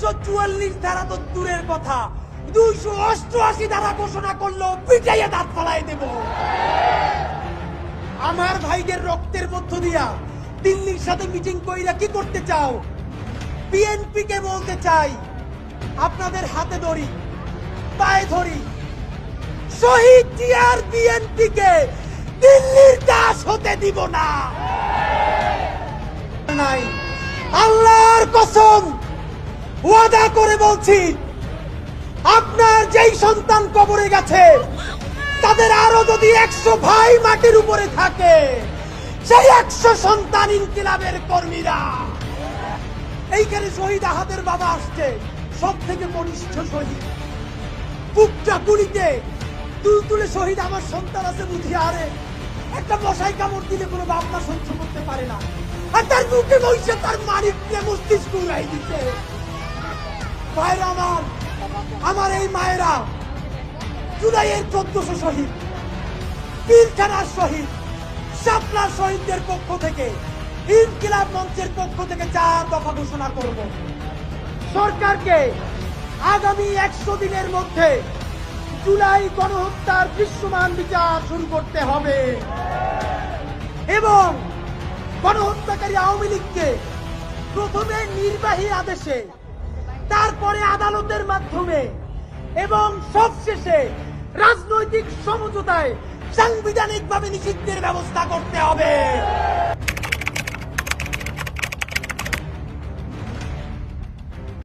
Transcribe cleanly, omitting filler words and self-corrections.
144 ধারা তো দূরের কথা, 288 ধারা ঘোষণা করলো পিটাইয়া দাঁত ফালাই দেব। আমার ভাইদের রক্তের মধ্য দিয়া দিল্লির সাথে মিটিং কইরা কি করতে চাও? বিএনপি কে বলতে চাই, আপনাদের হাতে ধরি, পায়ে ধরি, শহীদ জিয়ার বিএনপি কে দিল্লির দাস হতে দিব না। নাই, আল্লাহর কসম ওয়াদা করে বলছি, আপনার যেই সন্তান কবরে গেছে তাদের আরো যদি 100 ভাই মাটির উপরে থাকে, সেই 100 সন্তান ইনকিলাবের কর্মীরা। এইখানে শহীদ আহাদের বাবা আসছে, সব থেকে কনিষ্ঠ শহীদ, বুকটা গুলিতে তুলে শহীদ আমার সন্তান আছে বুঝি, আরে একটা মশাই কামড় দিলে কোনো বাপ মা সহ্য করতে পারে না, আর তার বুকে বসে তার মানিককে মস্তিষ্ক উড়াই দিতে। ভাইরা আমার এই মায়েরা জুলাইয়ের 1400 শহীদ, পীরখানার শহীদ, শাপলার শহীদদের পক্ষ থেকে, ইনকিলাব মঞ্চের পক্ষ থেকে 4 দফা ঘোষণা করব। সরকারকে আগামী 100 দিনের মধ্যে জুলাই গণহত্যার দৃশ্যমান বিচার শুরু করতে হবে এবং গণহত্যাকারী আওয়ামী লীগকে প্রথমে নির্বাহী আদেশে, তারপরে আদালতের মাধ্যমে এবং সবশেষে রাজনৈতিক সমঝোতায় সাংবিধানিকভাবে নিষিদ্ধের ব্যবস্থা করতে হবে।